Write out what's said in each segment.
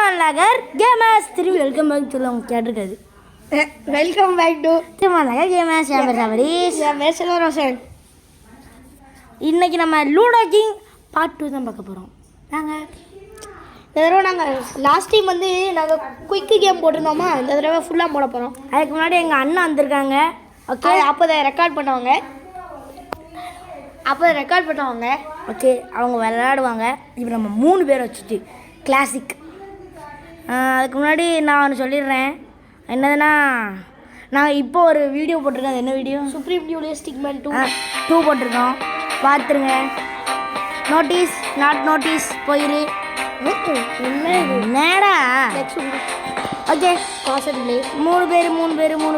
திருமாநகர் gamers திரும்பி welcome back சொல்லுவாங்க கேட்டிருக்காது. Welcome back to Thirumanagar gamers Roshan. இன்னைக்கு நம்ம லூடோ கிங் பார்ட் 2 தான் பார்க்க போகிறோம். இந்த தடவை நாங்கள் லாஸ்ட் டைம் வந்து நாங்கள் குயிக்கு கேம் போட்டிருந்தோமா, இந்த தடவை ஃபுல்லாக போட போகிறோம். அதுக்கு முன்னாடி எங்கள் அண்ணா வந்திருக்காங்க. ஓகே, அப்போ தான் ரெக்கார்ட் பண்ணுவாங்க. ஓகே, அவங்க விளையாடுவாங்க. இப்போ நம்ம 3 பேர் வச்சுட்டு கிளாசிக். அதுக்கு முன்னாடி நான் ஒன்று சொல்லிடுறேன். என்னதுன்னா, நாங்கள் இப்போ ஒரு வீடியோ போட்டிருக்கோம். அது என்ன வீடியோ? சுப்ரீம் டியூலியர் ஸ்டிக்மேன் 2 போட்டிருக்கோம். பார்த்துருங்க. நோட்டீஸ் நாட் நோட்டீஸ் போயிரு. என்னடா ஓகே, பாசிட்டிவ்லி 3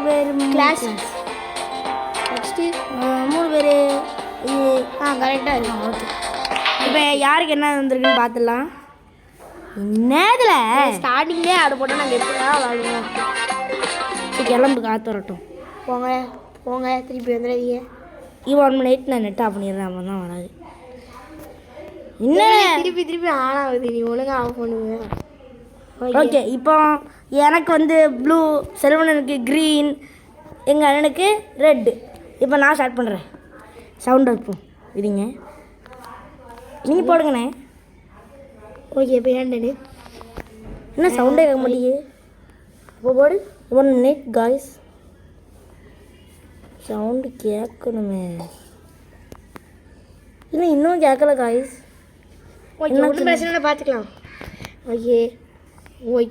பேர் கிளாஸ் நெக்ஸ்ட்டு 3 பேர் கரெக்டாக இருக்கும். ஓகே, இப்போ யாருக்கு என்ன வந்திருக்குன்னு பார்த்துடலாம். என்னதில் ஸ்டார்டிங்லேயே ஆடு போட்டால் நாங்கள் எப்படி தான் விளாடுவோம். கிளம்பு, காற்று வரட்டும். போங்க திருப்பி வந்துடாதீங்க. 1 மினிட் நான் நெட் ஆஃப் பண்ணிடுறேன். அவன் தான் வராது. என்ன திருப்பி ஆன் ஆகுது, நீ ஒழுங்காக ஆஃப் பண்ணுங்க. ஓகே, இப்போ எனக்கு வந்து ப்ளூ, செல்வனனுக்கு க்ரீன், எங்கள் அண்ணனுக்கு ரெட்டு. இப்போ நான் ஸ்டார்ட் பண்ணுறேன். சவுண்ட் வைப்போம். இருங்க, நீங்கள் போடுங்கண்ணே. ஓகே, இப்போ ஏன்டனு என்ன சவுண்டே கேட்க மாட்டேங்குது? இப்போ போடு. 1 மினிட் காய்ஸ், சவுண்டு கேட்கணுமே. இல்லை, இன்னும் கேட்கல காய்ஸ். ஓகே, ஒன்றும் பிரச்சனை இல்லை, பார்த்துக்கலாம். ஓகே 3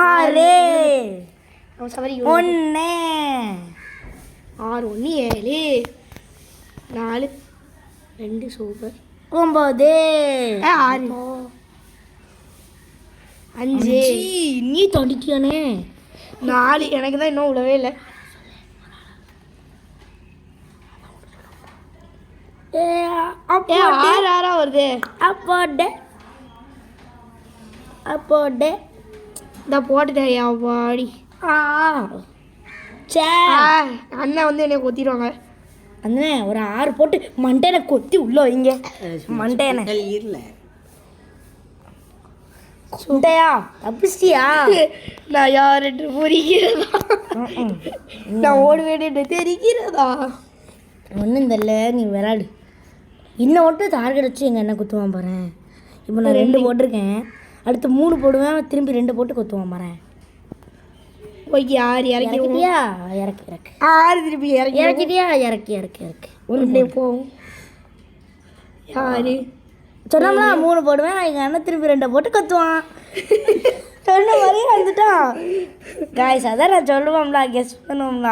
6 சவரி 1 6 1 7 4 2 சூப்பர் 9 6 5 நீ தொண்டிட்டியானே. 4 எனக்கு தான் இன்னும் விடவே இல்லை. ஆறா வருது. அப்போடே இந்த போட்டுட்டேன் பாடி. அண்ணா வந்து என்னை கொத்திடுவாங்க. அண்ணே ஒரு 6 போட்டு மண்டேனை கொத்தி உள்ள வைங்க. மண்டேனை சுண்டையா தப்பிச்சியா? நான் யார் என்று புரிகிறதா? நான் ஓடுவேன் என்று தெரிகிறதா? ஒன்றும் தெரியல, நீ விளாடு. இன்னும் மட்டும் டார்கெட் வச்சு எங்கள் என்ன குத்துவான் பாரு. இப்போ நான் 2 போட்டிருக்கேன், அடுத்து 3 போடுவேன், திரும்பி 2 போட்டு குத்துவான் பாரு. ஓகே, 6 இறக்கிட்டியா? இறக்கு 6 திருப்பி இறக்கிட்டியா? இறக்கு 1 போகும். யாரு சொன்னோம்னா 3 போடுவேன், எங்கள் அண்ணன் திருப்பி 2 போட்டு கத்துவான். சொன்ன மாதிரி வந்துட்டான் காய்ஸ். அதான் நான் சொல்லுவோம்ல, கெஸ் பண்ணுவோம்ல.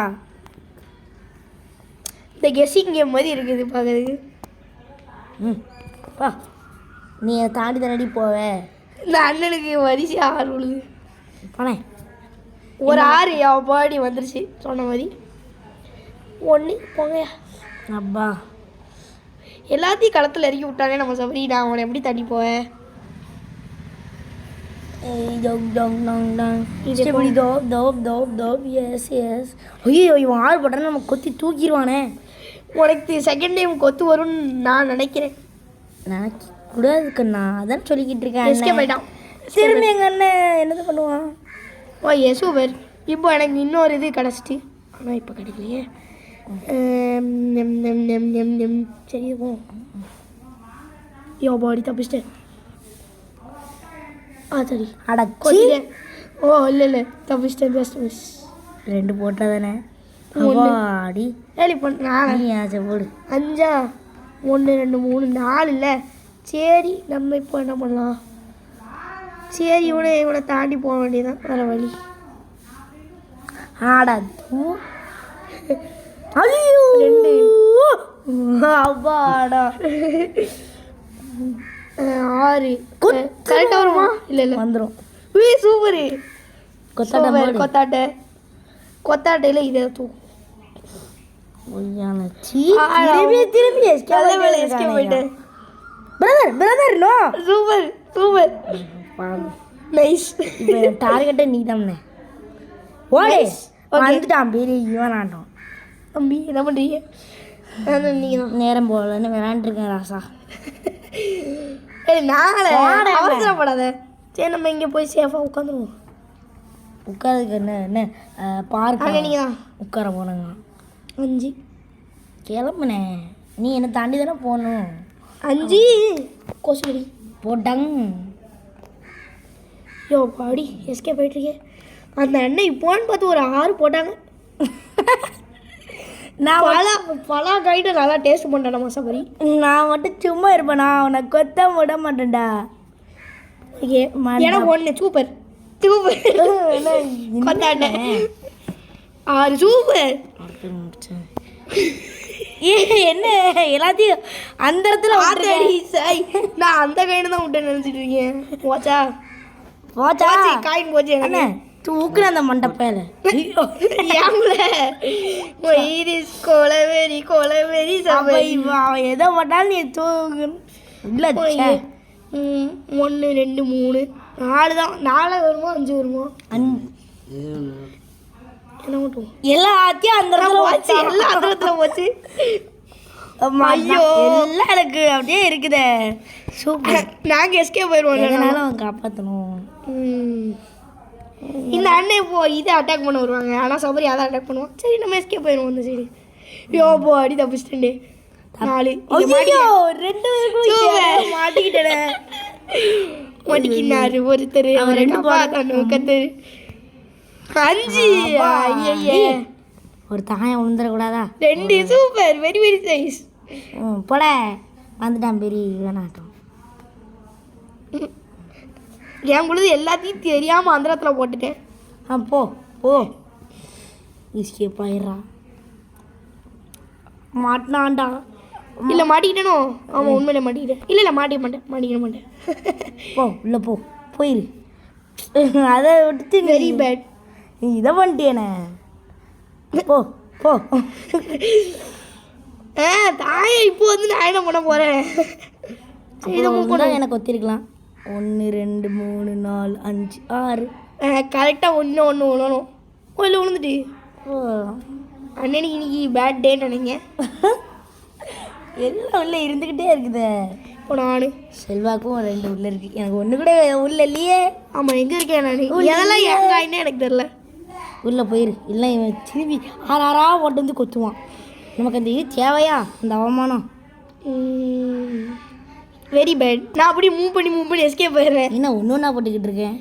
இந்த கெஸ்ஸிங் கேம் மாதிரி இருக்குது பார்க்குறதுக்கு. பா, நீ தாண்டி தாண்டி போவே. இந்த அண்ணனுக்கு வரிசை 6 விழுது. போனேன் ஒரு 6 என் பாடி வந்துருச்சு சொன்ன மாதிரி. 1 போங்கயா. அப்பா, எல்லாத்தையும் களத்தில் இறக்கி விட்டானே நம்ம சபரி. நான் அவனை எப்படி தண்ணி போவேன்? ஐயோ, இவன் 6 போட்டானே நம்ம கொத்தி தூக்கிடுவானே. உனக்கு செகண்ட் டைம் கொத்து வரும்னு நான் நினைக்கிறேன். நினைக்க கூடாது கண்ணா, அதான் சொல்லிக்கிட்டு இருக்கேன். எஸ்கேப் ஆயிட்டான். திரும்பி எங்கள் அண்ணன் என்னது பண்ணுவான்? சூப்பர். இப்போ எனக்கு இன்னொரு இது கிடச்சிட்டு, ஆனால் இப்போ கிடைக்கலையே. சரி போ. பாடி தப்பிச்சிட்டேன். சரி அடச்சி. இல்லை தப்பிச்சிட்டேன். Best miss. 2 போட்டால் தானே பாடி ஏழி பண்ண போடு. 5 1 2 3 4 இல்லை. சரி, நம்ம இப்போ என்ன பண்ணலாம்? சரி, இவனை தாண்டி போக வேண்டியதான், வேறு வழி. ஐயோ 2 அப்பாடா 6 கரெக்டாக வருமா? இல்லை வந்துடும். சூப்பரு. கொத்தாட்டையில் இதை தூக்கும். திரும்பி போயிட்டேன். Brother no. Super nice. இப்போ டார்கெட்டே நீ தானே. ஓடே வந்துட்டான் பெரிய இவன் ஆட்டம். தம்பி என்ன பண்ணுறீங்க? நீங்கள் தான் நேரம் போகலன்னு விளாண்டுருக்கேன் ராசா. நாளை போடா. அவசரப்படாத. சரி நம்ம இங்கே போய் சேஃபாக உட்காந்துருவோம். உட்காருக்கு என்ன பார்க்க அங்கே நீங்கள் தான் உட்கார போனங்க 5 கிளம்புனே. நீ என்னை தாண்டி தானே போகணும். 5 கொசுடி போட்டாங்க. யோ பாடி எஸ்கே போயிட்டுருக்கேன். அந்த அண்ணன் இப்போன்னு பார்த்து ஒரு 6 போட்டாங்க. நான் பலா கைட்டு நல்லா டேஸ்ட் பண்ணிட்டேன் மசாபரி. நான் மட்டும் சும்மா இருப்பேன். நான் உன்னை கொத்த விட மாட்டேன்டா. ஓகே ஏன்னா ஒன்று சூப்பர் சூப்பர் கொத்தாட்டேன் 6 சூப்பர். என்ன எல்லாத்தையும் அந்த இடத்துல சாய் நான் அந்த கைன்னு தான் விட்டேன் நினச்சிட்டு இருக்கேன். போச்சா போச்சா காயின் போச்சு என்ன தூக்குன அந்த மண்டப்பையில கொலவெறி கொலவெறி சபை அவன் எதை போட்டாலும் நீ தூக்கு இல்லை. 1 2 3 4 தான். 4 வருமா 5 வருமா என்ன மட்டும் எல்லாத்தையும் அந்த இடத்துல போச்சு. எல்லாம் அந்த இடத்துல போச்சு. ஐயோ எல்லாம் எனக்கு அப்படியே இருக்குதே. சூப்பர். நாங்கள் எஸ்கே போயிடுவோம். எதனால அவன் காப்பாற்றணும். இந்த அண்ணன் இப்போ இதை அட்டாக் பண்ண வருவாங்க. ஆனால் சபரி அதை அட்டாக் பண்ணுவோம். சரி நம்ம எஸ்கே போயிடுவோம் அந்த சைடு. யோ போ அடி தப்பிச்சிட்டே 4 2 மாட்டிக்கிட்டேன். மாட்டிக்கினாரு ஒருத்தர். அவன் 2 கத்தரு 5 ஒரு தாயம் விழுந்துடக்கூடாதா. 2 சூப்பர் வெரி வெரி சைஸ். போட வந்துட்டான் பெரிய வேணாட்டம். என் பொழுது எல்லாத்தையும் தெரியாமல் அந்தரத்தில் போட்டுட்டேன். போ போ எஸ்கேப் ஆயிடுறான். மாட்டினான்டா. இல்லை மாட்டிக்கிட்டேனோ. ஆமாம் உண்மையிலே மாட்டிக்கிட்டேன். இல்லை மாட்டிக்க மாட்டேன். போ உள்ள போ போயிரு. அதை விட்டுட்டு வெரி பேட். நீ இதை பண்ணிட்டேனே. போ போ தாயை இப்போ வந்து நான் என்ன பண்ண போகிறேன். எனக்கு ஒத்திருக்கலாம். 1 2 3 4 5 6 கரெக்டாக ஒன்று விழணும். இல்லை விழுந்துட்டு அண்ணனுக்கு இன்னைக்கு பேட் டேன்னு நினைங்க. எல்லாம் உள்ள இருந்துக்கிட்டே இருக்குதே. இப்போ நான் செல்வாக்கும் 2 உள்ள இருக்கு. எனக்கு ஒன்று கூட உள்ள இல்லையே. ஆமாம் எங்கே இருக்கேன் நான். எதெல்லாம் எங்காயின்னு எனக்கு தெரில. உள்ளே போயிரு. இல்லை இவன் திரும்பி ஆறாரா போட்டு வந்து கொத்துவான். நமக்கு அந்த இது தேவையா அந்த அவமானம். Very bad. நான் அப்படியே மூவ் பண்ணி எஸ்கே போயிடுறேன். என்ன ஒன்று போட்டுக்கிட்டு இருக்கேன்.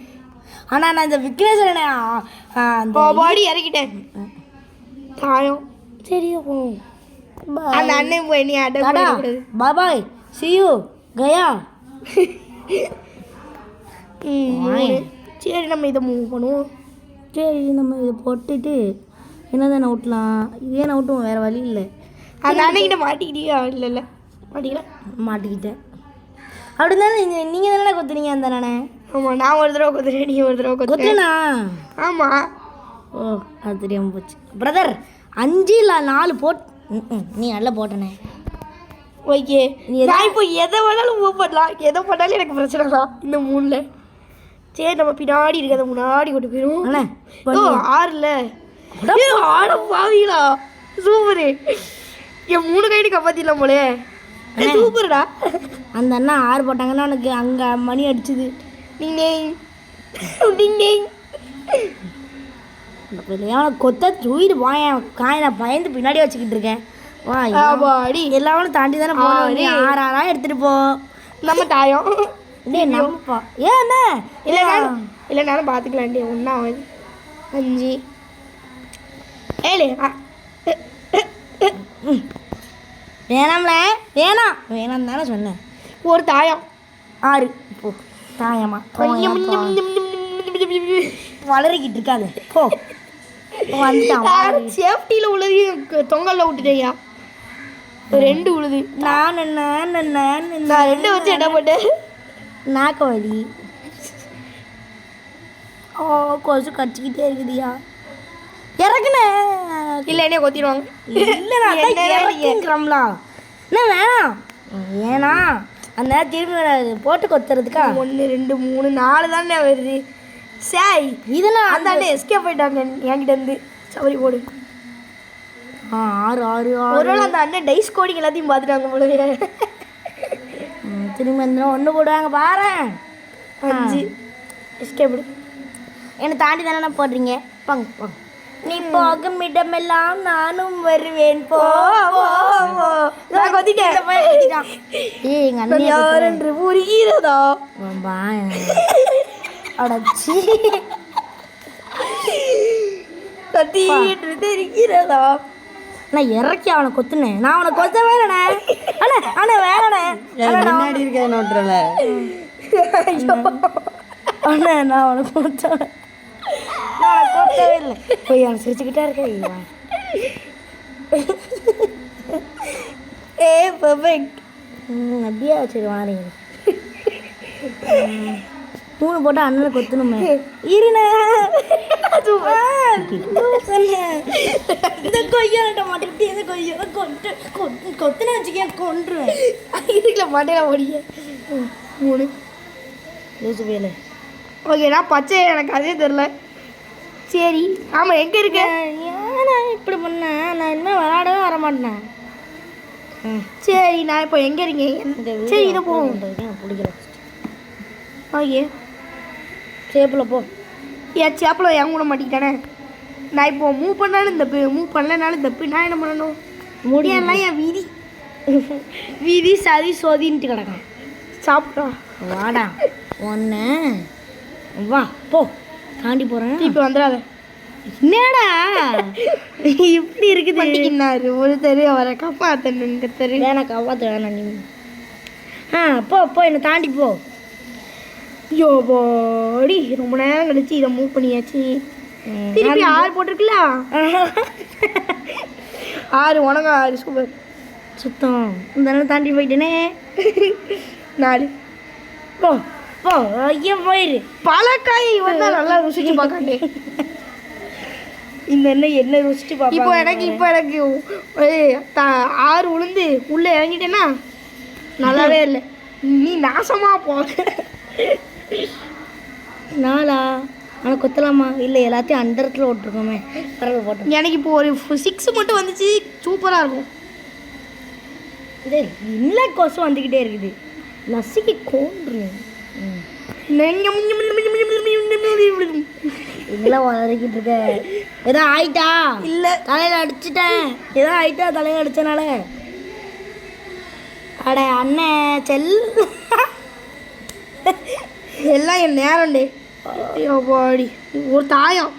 ஆனால் நான் இந்த விக்னேஸ்வரனை அந்த பாடி இறக்கிட்டேன். தாயம் சரி அந்த அண்ணன் போய் நீ attack bye bye see you கயா. சரி நம்ம இதை மூவ் பண்ணுவோம். சரி நம்ம இதை போட்டுட்டு என்னதான் அவுட்லாம். இதே அவுட்டும் வேறு வழி இல்லை. அந்த அண்ணன்கிட்ட மாட்டிக்கிட்டியா. இல்லை மாட்டிக்கிட்டேன். அப்படி தானே நீங்கள் தானே கொத்துனீங்க அந்த நானே. ஆமாம் நான் ஒரு தடவை கொத்துறேன் நீ ஒரு தடவை கொத்துனா. ஆமாம் ஓ அது தெரியாமல் போச்சு பிரதர். 5 இல்லை 4 நீ நல்லா போட்டனே. ஓகே நான் இப்போ எதை வேணாலும் மூவ் பண்ணலாம். எதை பண்ணாலும் எனக்கு பிரச்சனை தான் இந்த 3ல். சரி நம்ம பின்னாடி இருக்கிறத முன்னாடி கொண்டு போயிடுவோம். 6ல் 6 பாவீங்களா சூப்பரு. என் 3 கைடு காப்பாற்றிடலாம் போலே. சூப்பர்டா. அந்த அண்ணா 6 போட்டாங்கன்னா எனக்கு அங்கே மணி அடிச்சுது. கொத்த தூக்கிட்டு போயேன். காய் நான் பயந்து பின்னாடி வச்சுக்கிட்டு இருக்கேன். வா அடி எல்லாரும் தாண்டி தானே போகணும். 6 எடுத்துகிட்டு போ. நம்ம தாயம் நம்மப்பா ஏன் இல்லைனாலும் பார்த்துக்கலாண்டி. 1 5 7 வேணாம்ல வேணாம் தானே சொன்னேன். ஒரு தாயம் 6 போ. தாயமா வளரிக்கிட்டு இருக்காது. போ வந்துட்டான். சேஃப்டியில் உள்ளதையும் தொங்கலில் விட்டுட்டேயா. 2 உழுது. நான் 2 வச்சு என்ன போட்டேன். நாக்க வலி. கொசு கடிச்சிக்கிட்டே இருக்குதியா. இறக்குனேன். இல்லை என்ன கொத்திடுவாங்க. இல்லைங்களா என்ன வேணாம் ஏன்னா அந்த நேரம் திரும்பி போட்டு கொத்துறதுக்கா. 1 2 3 4 தானே வருது. சாய் இதெல்லாம் அந்த அண்ணன் எஸ்கே போயிட்டாங்க என்கிட்ட இருந்து. சவரி போடு. 6 ஒரு நாள் அந்த அண்ணன் டைஸ் கோடிங் எல்லாத்தையும் பார்த்துட்டாங்க போல. திரும்பி வந்து ஒன்று போடுவாங்க பாரு. 5 எஸ்கேப். என்னை தாண்டி தானே போடுறீங்க. வாங்க வாங்க. நீ போகும் இடமெல்லாம் நானும் வருவேன். போ நான் கொத்திட்டேன். ஏய் எங்கள் அண்ணன் யார் என்று புரிகிறதா? அடச்சி கத்தி என்று தெரிகிறதா? நான் இறக்கி அவனை கொத்துனேன். நான் அவனை கொத்தவே இல்லைண்ணே. அண்ணே அண்ணே வேணண்ணே. முன்னாடி இருக்க நோட்டுறல அண்ணே நான் அவனை கொத்தேன். நான் கொத்தவே இல்லை. போய் அவன் சிரிச்சுக்கிட்டே இருக்க. பெர்ஃபெக்ட். அப்படியே சரி வாரீங்க. 3 போட்டால் அண்ணனை கொத்தணுமே. இருண்ணே இந்த கொய்யாட்ட மாட்டிக்கிட்டு இந்த கொய்யா கொத்துன வச்சுக்கேன் கொண்டுருவேன். இதுக்குள்ள மாட்டேன் ஓடிய 3 லூசு வேலை. ஓகே நான் பச்சை எனக்கு அதே தெரில. சரி ஆமாம் எங்கே இருக்க? ஏன்னா இப்படி பண்ணேன். நான் இனிமேல் விளையாடவே வர மாட்டேன். சரி நான் இப்போ எங்கே இருக்கீங்க? சரி இதை போவோம். பிடிக்கல. ஓகே சேப்பில் போ. என் சேப்பில் என் கூட மாட்டிக்கிட்டானே. நான் இப்போ மூவ் பண்ணாலும் தப்பு, மூவ் பண்ணலனாலும் தப்பு. நான் என்ன பண்ணணும்? முடியலாம். என் வீதி வீதி சதி சோதின்ட்டு கிடக்கும். சாப்பிட்றா வாடா ஒன்று வா போ. தாண்டி போகிறேன். இப்போ வந்துடாத. என்னடா இப்படி இருக்குது? பண்ணிக்கினாரு ஒரு தெரு அவரை காப்பாற்றணுங்க தெரு. வேணா காப்பாற்ற வேணாம் நீ. போ போ என்னை தாண்டி போ. ஐயோ போடி ரொம்ப நேரம் கழிச்சு இதை மூவ் பண்ணியாச்சு. திருப்பி 6 போட்டிருக்குல்ல. 6 உனக்கு 6 சூப்பர் சுத்தம். இந்த தாண்டி போயிட்டேனே. 4 போ போ. ஐயோ போயிரு. பழக்காய் வந்தா நல்லா ருசிச்சு பார்க்காண்டே. இந்த எண்ணெய் என்ன ருசிச்சு பார்ப்போம். இப்போ எனக்கு 6 உளுந்து உள்ளே இறங்கிட்டேன்னா நல்லாவே இல்லை. நீ நாசமாக போ. 4 ஆனால் கொத்தலாமா? இல்லை எல்லாத்தையும் அண்டரத்தில் ஓட்டிருக்கோமே. பரவாயில்ல போட்டோம். எனக்கு இப்போ ஒரு 6 மட்டும் வந்துச்சு சூப்பராக இருக்கும். இதே இல்லை கொசு வந்துக்கிட்டே இருக்குது. நசுக்கி கோண்டுருவேன். இதெல்லாம் வளர்க்கிட்டு இருக்க. ஏதோ ஆயிட்டா? இல்லை தலையில் அடிச்சிட்டேன். ஏதோ ஆயிட்டா தலையில் அடித்தனால. அட அண்ணன் செல் எல்லாம் என் நேரம்டே. ஐயோ பாடி ஒரு தாயம்.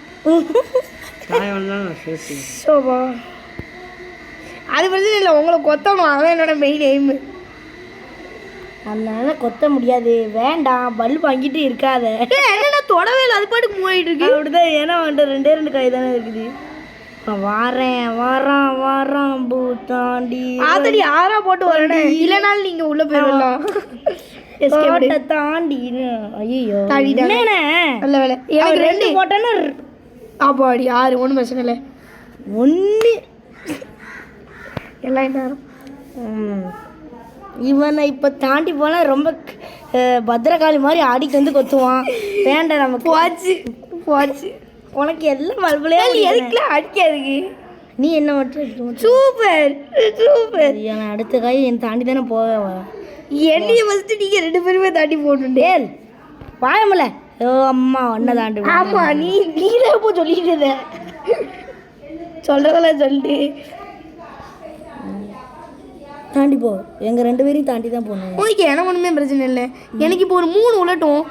சோபா அது பிரச்சனை இல்லை. உங்களை கொத்தணும் அதான் என்னோட மெயின் எய்மு. அதனால கொத்த முடியாது. வேண்டாம் பல்பு வாங்கிட்டு இருக்காத. என்னென்ன தொடவே இல்லை. அது பாட்டுக்கு மூவாயிட்டு இருக்கு. அப்படிதான். ஏன்னா வந்துட்டு 2 கை தானே இருக்குது. வாரேன் வாரான் வாரான் பூத்தாண்டி ஆத்தடி 6 போட்டு வரணும். இல்லைனாலும் நீங்கள் உள்ளே போயிடலாம். தாண்டி. ஐயோ தாண்டிட்டானே. நல்ல வேலை. எனக்கு 2 போட்டேன்னா ஆப்பாடி 6 ஒன்றும் பிரச்சனை இல்லை. 1 எல்லாம் என்ன இவனை இப்போ தாண்டி போனால் ரொம்ப பத்திரகாளி மாதிரி ஆடிட்டு வந்து கொத்துவான். வேண்டாம் நமக்கு. போச்சு போச்சு. உனக்கு எல்லாம் பல்புலே எதுக்குலாம் அடிக்காதுக்கு. நீ என்ன மட்டும் சூப்பர் சூப்பர். நான் அடுத்த காய் என் தாண்டி தானே போவேன். என்னைய ஃபஸ்ட்டு நீங்கள் 2 பேருமே தாண்டி போட்டுட்டே வாயமில்ல. ஓ அம்மா ஒன்றை தாண்டி. ஆமாம் நீங்களே இப்போ சொல்லிட்டு இருந்த சொல்கிறதெல்லாம் சொல்லிட்டு தாண்டி போ. எங்கள் 2 பேரையும் தாண்டி தான் போகணும். ஓகே எனக்கு ஒன்றுமே பிரச்சனை இல்லை. எனக்கு இப்போ ஒரு 3 உலட்டும்.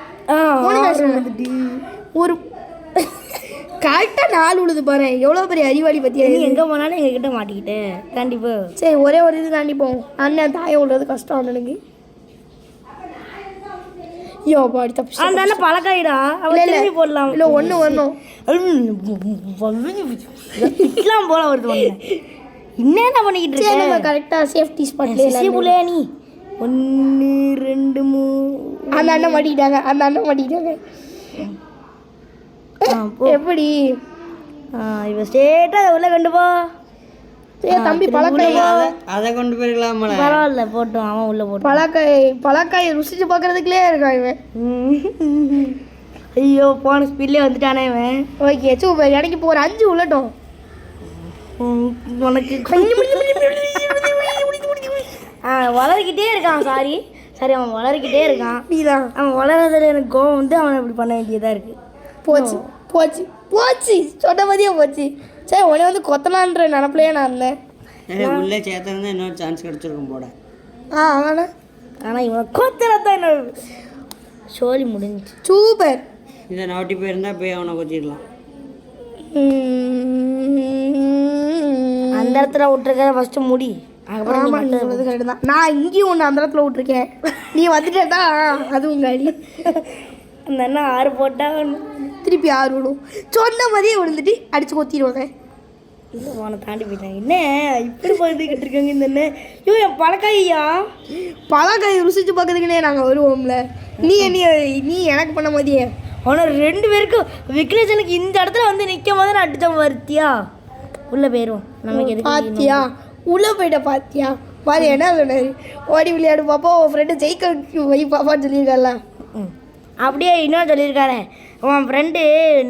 ஒரு கரெக்டாக 4 உழுது பாரு. எவ்வளோ பெரிய அறிவாளி பற்றியா? நீ எங்கே போனாலும் எங்ககிட்ட மாட்டிக்கிட்டேன். தாண்டி போ. சரி ஒரே ஒரு இது தாண்டி போவோம். அண்ணன் தாயம் விடுறது கஷ்டம் அண்ணனுக்கு. ஐயோ பாடி தப்பு. அந்த பழக்காயிடா. இல்லை போடலாம். இல்லை ஒன்று வரணும். இட்லாம் போல வருது. ஒன்று என்ன பண்ணிக்கிட்டு இருக்க? கரெக்டாக சேஃப்டி ஸ்பாட்லேயே நீ 1 2 3 அந்த அண்ணன் மாட்டிக்கிட்டாங்க. அந்த அண்ணன் மாட்டிக்கிட்டாங்க. எப்படி இவ ஸ்ட்ரெயிட்டா அதை உள்ள கொண்டு போ. தம்பி பழக்காய் அதை கொண்டு போயிருக்கலாம். பரவாயில்ல போட்டோம். அவன் உள்ள போட்டோம். பழக்காய் ருசிச்சு பார்க்கறதுக்குள்ளே இருக்கான் இவன். ஐயோ போன ஸ்பீட்லேயே வந்துட்டானே இவன். Okay super. எனக்கு இப்போ ஒரு 5 உள்ளட்டும். உனக்கு வளர்க்கிட்டே இருக்கான். சாரி சரி அவன் வளர்க்கிட்டே இருக்கான். நீதான் அவன் வளர்றதுல எனக்கு கோவம் வந்து அவனை இப்படி பண்ண வேண்டியதாக இருக்குது. போச்சு போச்சு போச்சு சொன்ன மாதிரியே போச்சு. சரி உடனே வந்து கொத்தலான்ற நினப்பிலையே நான் இருந்தேன். உள்ளே சேர்த்துருந்தா இன்னொரு சான்ஸ் கிடச்சிருக்கும் போட. ஆனால் இவனை கோத்தல தான் என்னோட சோழி முடிஞ்சு. சூப்பர். இதை நோட்டி போயிருந்தா போய் அவனை கொத்திடலாம். அந்த இடத்துல விட்டுருக்க ஃபஸ்ட்டு முடி. அதுக்கப்புறம் தான் நான் இங்கேயும் ஒன்று அந்த இடத்துல விட்ருக்கேன். நீ வந்துட்டே தான் அதுவும் காடி. அந்த அண்ணன் 6 போட்டால் திருப்பி 6 விடும். சொன்ன மாதிரியே விழுந்துட்டு அடித்து கொத்திடுவாங்க. இல்லை அவனை தாண்டி போயிட்டாங்க. என்ன இப்படி போயிட்டு இருக்காங்க இந்த அண்ணன்? ஐயோ என் பழக்காயா பழக்காய் ருசிச்சு பார்க்கறதுக்குனே நாங்கள் வருவோம்ல. நீ எனக்கு பண்ண மாதிரியே ஆனால் 2 பேருக்கும் விக்னேஷனுக்கு இந்த இடத்துல வந்து நிற்கும் போது நான் அடித்தவன் வருத்தியா உள்ளே போயிடும். நமக்கு எதுக்கு பாத்தியா உள்ளே போயிட்ட பாத்தியா பாரு என்ன சொன்னார். ஓடி விளையாடு பாப்பா உன் ஃப்ரெண்டு ஜெயிக்க வை பாப்பான்னு சொல்லியிருக்கால. அப்படியே இன்னும் சொல்லியிருக்காரு உன் ஃப்ரெண்டு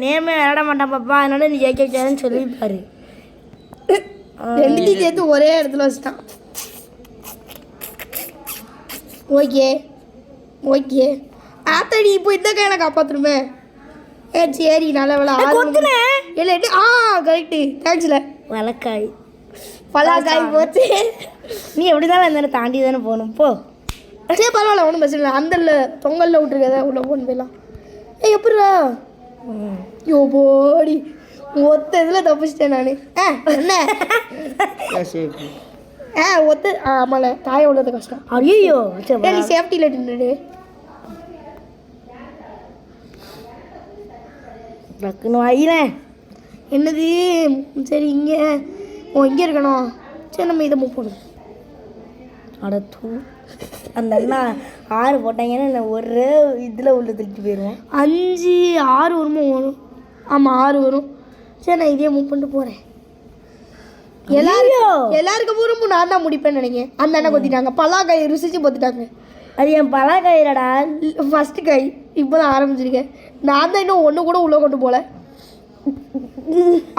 நேர்மையாக விளையாட மாட்டான் பாப்பா அதனால நீ ஜெயிக்க வச்சாதுன்னு சொல்லியிருப்பாரு. 2 சேர்த்து ஒரே இடத்துல வச்சுட்டான். ஓகே ஓகே ஆத்தடி இப்போ இந்த கை எனக்கு காப்பாற்றுருமே. சரி நல்ல வேலை இல்லை கரெக்டு தேங்க்ஸ்ல. வழக்காய் பலாக்காய் போச்சு. நீ எப்படி தானே அந்த தாண்டி தானே போகணும் போ. சரி பரவாயில்ல ஒன்றும் பிரச்சனை இல்லை. அந்த தொங்கலில் விட்டுருக்கதா உள்ள போகணும் போயிடலாம். எப்படிரா யோ போடி ஒத்த இதில் தப்பிச்சிட்டேன் நான். என்ன ஒத்து ஆமாம்ல தாயை உள்ளது கஷ்டம். ஐயோ நீ சேஃப்டியில் நின்றுடு. டக்குன்னு வாயிறேன். என்னது சரி இங்கே இங்கே இருக்கணும். சரி நம்ம இதை மூவ் பண்ணுவோம். அட தூ அந்த அண்ணா 6 போட்டாங்கன்னா நான் ஒரு இதில் உள்ள தூக்கிட்டு போயிடுவோம். 5 6 வருமோ வரும். ஆமாம் 6 வரும். சரி நான் இதே மூவ் பண்ணிட்டு போகிறேன். எல்லாருக்கும் பூரமும் நான் தான் முடிப்பேன்னு நினைக்கிறேன். அந்த அண்ணன் கொத்திட்டாங்க. பலாக்காய் ருசிச்சு பொத்துட்டாங்க. அது என் பலாக்காயிலடா ஃபஸ்ட்டு காய் இப்போ தான் ஆரம்பிச்சிருக்கேன். நான் தான் இன்னும் ஒன்று கூட உள்ளே கொண்டு போகல.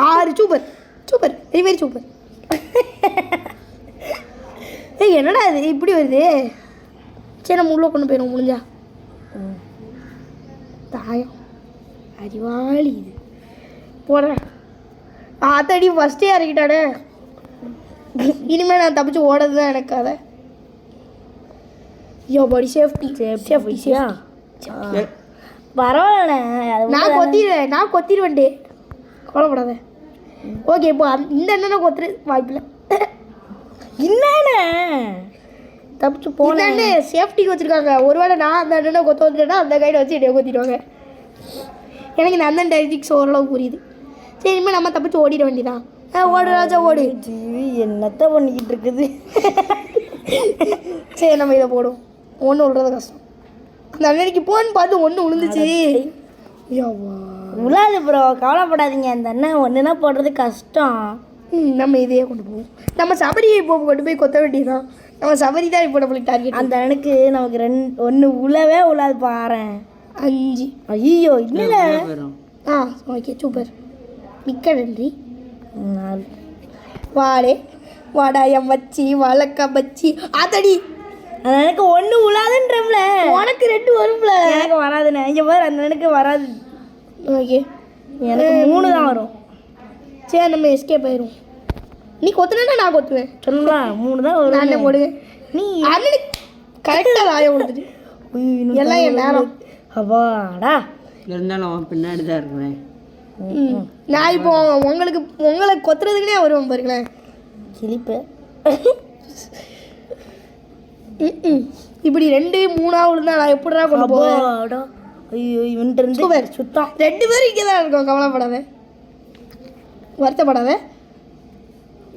6 super super very very super. என்னடா இது இப்படி வருது? சரி நம்ம உள்ளே கொண்டு போயிடும் முடிஞ்சா. தாயம் அறிவாளி இது போடுறேன். ஆத்தாடி ஃபஸ்ட்டே இறக்கிட்டானே. இனிமேல் நான் தப்பிச்சு ஓடுறது தான் எனக்கு கதை. யோ பாடி சேஃப்டி சேஃப்டியா பரவாயில்லண்ணே. நான் கொத்திடுவேன்டே கவலைப்படாத. ஓகே இப்போ இந்த அண்ணனை கொத்துரு வாய்ப்பில்லை. என்னண்ணே தப்பிச்சு போனேன். சேஃப்டிக்கு வச்சுருக்காங்க. ஒருவேளை நான் அந்த அண்ணனை கொத்த வந்துட்டேன்னா அந்த கைடை வச்சு என்னைய கொத்திடுவாங்க. எனக்கு இந்த அண்ணன் டைரிக்ஸ் ஓரளவு புரியுது. சரி இனிமேல் நம்ம தப்பிச்சு ஓடிட வேண்டியதான். ஓடு ராஜா ஓடு. ஜீவி என்னத்த பண்ணிக்கிட்டு இருக்குது. சரி நம்ம இதை போடும். ஒன்று விழுறது கஷ்டம். அந்த அண்ணனுக்கு போன்னு பார்த்து ஒன்று விழுந்துச்சு. விழாது ப்ரோ கவலைப்படாதீங்க. அந்த அண்ணன் ஒன்றுனா போடுறது கஷ்டம். நம்ம இதையே கொண்டு போவோம். நம்ம சபரியை இப்போ கொண்டு போய் கொத்த வேண்டியதான். நம்ம சபரி தான் இப்போ நம்மளுக்கு டார்கெட். அந்த அண்ணனுக்கு நமக்கு 1 உழவே உழாது பாறேன். 5 ஐயோ இல்லை. ஓகே சூப்பர் மிக்க நன்றி. வாடே வாடாயம் வச்சி வழக்க வச்சி ஆத்தடி. எனக்கு 1 உழாதுன்றம்ல உனக்கு 2 வரும்ல. எனக்கு வராதுண்ணே. இங்கே பாரு அந்த அண்ணனுக்கு வராது. ஓகே எனக்கு 3 தான் வரும். சரி நம்ம எஸ்கேப் ஆயிரும். நீ கொத்துனா நான் கொத்துவேன். சொல்லுங்களா 3 தான் வரும். நான் போடுவேன். நீ அண்ணனுக்கு கரெக்டாக ஆய விடுதுட்டு எல்லாம் என் நேரம். அப்பாடா இருந்தாலும் அவன் பின்னாடி தான் இருக்கிறேன். நான் இப்போ உங்களை கொத்துறதுக்குனே வருவேன் பாருங்களேன். கிளிப்பு இப்படி 2 3 விழுந்தா நான் எப்படிடா கொண்டு போவேன்? ஐயோ இவன்ட்டு இருந்து சுத்தம் 2 பேரும் இங்கே தான் இருக்கோம். கவலைப்படாத வருத்தப்படாத.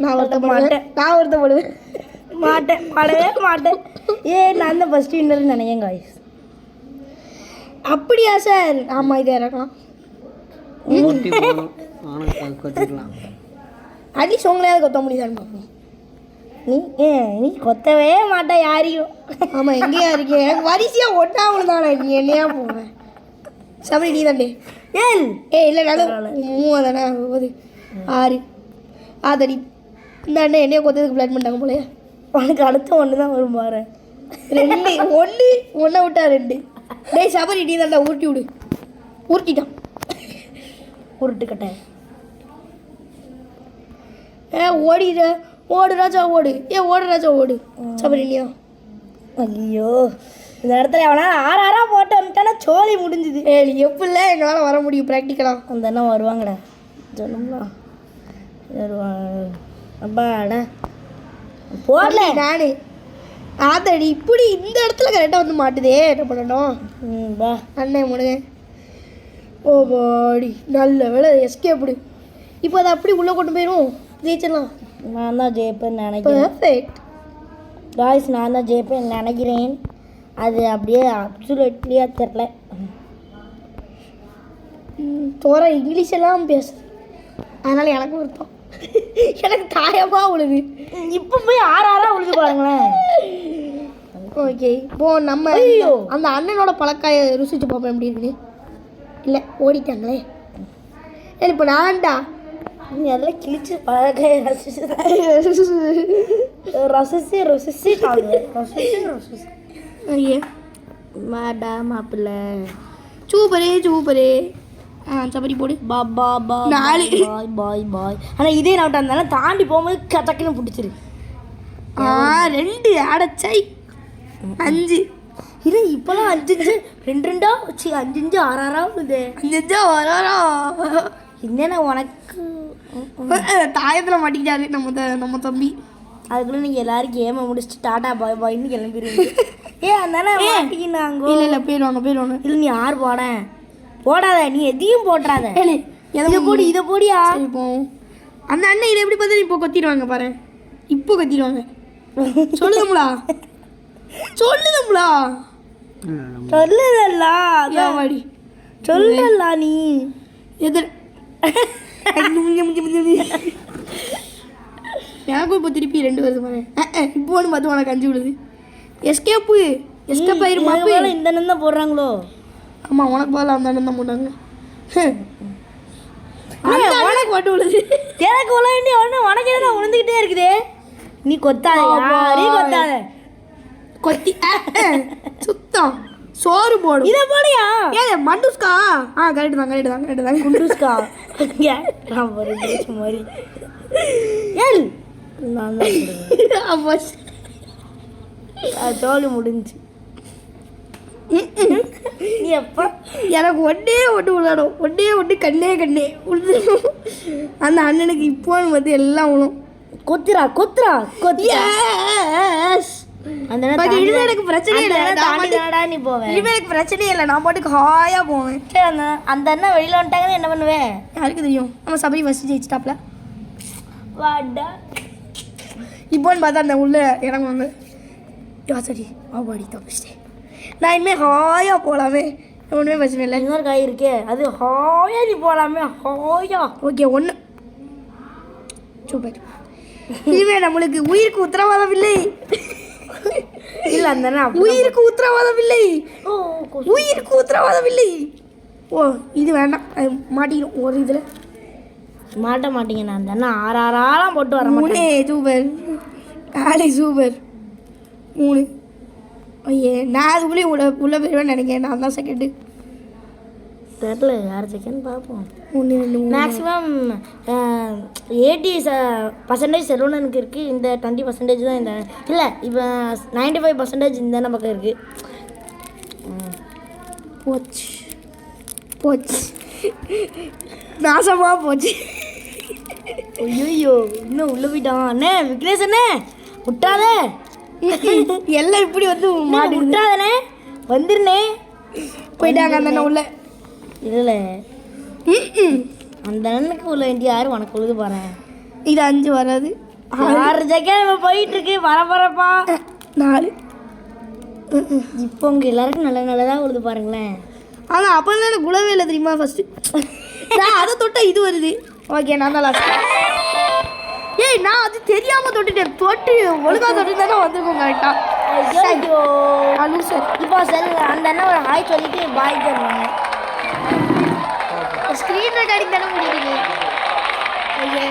நான் வருத்தப்படுவேன். நான் வருத்தப்படுவேன் மாட்டேன் படவே மாட்டேன். நான் தான் ஃபஸ்ட்டு வின்னர்னு நினைக்கிறேன் காய்ஸ். அப்படியா சார்? ஆமாம் இதே இறக்கலாம். அட்லீஸ்ட் உங்களையாவது கொத்த முடியுதான்னு பார்ப்போம். நீ கொத்தவே மாட்டா யாரையும். ஆமாம் எங்கேயா இருக்கேன்? எனக்கு வரிசையாக ஒட்டா விழுந்தானே. நீ என்னையா போவேன்? சபரி நீ தாண்டே. இல்லை நல்ல 3 தானே 6 ஆதடி. இந்த அண்ணன் என்னைய கொத்ததுக்கு பிளான் பண்ணிட்டாங்க போலையா? உனக்கு அடுத்த 1 தான் வரும் பாரு. 2 1 1 விட்டா 2. டேய் சபரி நீ தான்டா ஊட்டி விடு. ஊட்டிட்டான். உருட்டுக்கட்டை. ஓடிட. ஓடு ராஜா ஓடு. ஓடு ராஜா ஓடு. சபரி இல்லையா? ஐயோ இந்த இடத்துல எவனா 6 போட்டு வந்துட்டானா சோழி முடிஞ்சுது. நீ எப்படில எங்களால் வர முடியும் ப்ராக்டிக்கலாக? அந்த அண்ணன் வருவாங்கடா சொல்லுங்களா வருவாங்க. அப்பாடா போடல நானு ஆத்தாடி இப்படி இந்த இடத்துல கரெக்டாக வந்து மாட்டுதே. என்ன பண்ணணும்? வா அண்ணே முடுங்க. ஓ பாடி நல்ல வேலை எஸ்கேப்டு. இப்போ அதை அப்படி உள்ளே கொண்டு போயிடும். ஜெயிச்சிடலாம். நான் தான் ஜெயிப்பேன்னு நினைக்கிறேன். பர்ஃபெக்ட் காய்ஸ் நான் தான் ஜெயிப்பேன்னு நினைக்கிறேன். அது அப்படியே அப்சுலேட்லியாக தெரில. தோற இங்கிலீஷ் எல்லாம் பேசு. அதனால் எனக்கு வருத்தம். எனக்கு தாயமாக உழுது. இப்போ போய் 6 உழுது பாருங்களேன். ஓகே இப்போ நம்ம அந்த அண்ணனோட பழக்காயை ருசிச்சு பார்ப்போம் எப்படி இருக்குது. இல்லை ஓடிட்டாங்களே. இப்போ நான்டா நீ அதெல்லாம் கிழிச்சு பழக்காயை ரசிச்சு ரசிச்சு ரசிச்சு ரசிச்சு ஐயே மாடா மாப்பிள்ள சூப்பரே சபரி போடு. பாபா பா 4 பாய் பாய் பாய். ஆனால் இதே நாட்டா இருந்தாலும் தாண்டி போகும்போது டக்குன்னு பிடிச்சிரு. 2 அடைச்சை 5 இது இப்போலாம் 5 2 2 வச்சு 5 6 விழுது. 5 வரோம். என்னென்ன உனக்கு தாயத்தில் மாட்டிக்கிட்டாரு நம்ம தம்பி. அதுக்குள்ள நீங்கள் எல்லாரும் கேமை முடிச்சுட்டு டாடா பாய் பாய்ன்னு கிளம்பிடுவீங்க. அதனால மாட்டிக்கினாங்க. இல்லை போயிடுவாங்க. இல்லை நீ 6 போடாத. நீ எதையும் போட்டுறாத. இதை போடி இதை போடியா. இப்போ அந்த அண்ணன் இதை எப்படி பார்த்தா இப்போ கொத்திடுவாங்க பாரு. இப்போ கொத்திடுவாங்க. சொல்லுதுங்களா சொல்லலா வாடி சொல்லலா நீ எதிர் எனக்கும் இப்போ திருப்பி 2 வருது பாரு. இப்போ ஒன்று பார்த்து உனக்கு 5 விழுது. எஸ்கேப் ஆயிரும். இந்த அண்ணன் தான் போடுறாங்களோ? ஆமாம் உனக்கு பதில் அந்த அண்ணன் தான் போட்டாங்க. உனக்கு மட்டும் விழுது. எனக்கு விழ வேண்டிய ஒன்று உனக்கு எதுனா விழுந்துக்கிட்டே இருக்குதே. நீ கொத்தாத கொத்தி சுத்தம் சோறு போடும். இதை போடியா? மண்டுஸ்கா. கரெக்டு தான் குண்டுஸ்கா. நான் ஒரு மாதிரி ஏன் நான் தான் தோல்வி முடிஞ்சு. நீ எப்போ எனக்கு ஒன்று விளையாடும். ஒன்று கண்ணே உழுது. அந்த அண்ணனுக்கு இப்போன்னு வந்து எல்லாம் விழும். கொத்துறா அந்த எனக்கு பிரச்சனையே இல்லை. நீ போவேன். எனக்கு பிரச்சனையே இல்லை. நான் பாட்டுக்கு ஹாயாக போவேன். அந்த அண்ணன் வெளியில் வந்துட்டாங்கன்னு என்ன பண்ணுவேன்? யாருக்கு தெரியும். நம்ம சபரி ஃபஸ்ட்டு ஜெயிச்சிட்டாப்ல. வாடா இப்போன்னு பார்த்தா அந்த உள்ள இறங்குவாங்க. சரி ஆபாடி தப்பிச்சிட்டேன். நான் இனிமேல் ஹாயாக போகலாமே. ஒன்றுமே பிரச்சனை இல்லை. இன்னொரு காய் இருக்கே அது ஹாயா நீ போகலாமே. ஹாயா ஓகே 1 சூப்பர். இதுவே நம்மளுக்கு உயிருக்கு உத்தரவாதம் இல்லை. இல்லை அந்த உயிருக்கு உத்தரவாதம் இல்லை. ஓ இது வேண்டாம். மாட்டிக்கணும் ஒரு இதில் மாட்ட மாட்டீங்க. நான் அந்த அண்ணன் 6 போட்டு வர 3 சூப்பர். 4 சூப்பர். 3 ஐயே நான் அதுக்குள்ளேயும் உள்ள போயிடுவேன்னு நினைக்கிறேன். நான் தான் செகண்டு. தெரில யார் செகண்ட் பார்ப்போம். 1 2 மேக்ஸிமம் 80% செல்வனனுக்கு இருக்குது. இந்த 20% தான் இந்த இல்லை இப்போ 95% இந்த பக்கம் இருக்குது. போச்சு நாசமாக போச்சு. ஐயோ இன்னும் உள்ளே போயிட்டான். அண்ணே விக்னேஷ் அண்ணே விட்டாத. எல்லாம் இப்படி வந்து மாடு விட்டாதண்ணே வந்துருண்ணே. போயிட்டாங்க அந்த அண்ணன் உள்ள. இல்லை அந்த அண்ணனுக்கு உள்ள வேண்டிய யாரும் உனக்கு உழுது பாரு. இது 5 வராது. 6 செகண்ட் போயிட்டு இருக்கு. பரபரப்பா 4. இப்போ உங்கள் எல்லாருக்கும் நல்லதாக உழுது பாருங்களேன். ஆனால் அப்போ தான் எனக்கு உழவே இல்லை தெரியுமா. ஃபஸ்ட்டு நான் அதை தொட்டால் இது வருது. ஓகே நான் தான் லாஸ்ட். நான் அது தெரியாமல் தொட்டுட்டேன். ஒழுங்காக தொட்டு தானே வந்திருக்கோம் கரெக்டாக. சார் இப்போ அந்த அண்ணன் ஒரு ஹாய் சொல்லிட்டு பாய் தருவாங்க. ஸ்க்ரீன் ரெக்கார்டிங் தானே முடியுது. ஓகே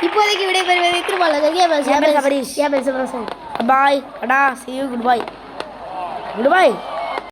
இப்போதைக்கு விடைபெறுவது திருமலை. பாய் அடா see you goodbye. Good bye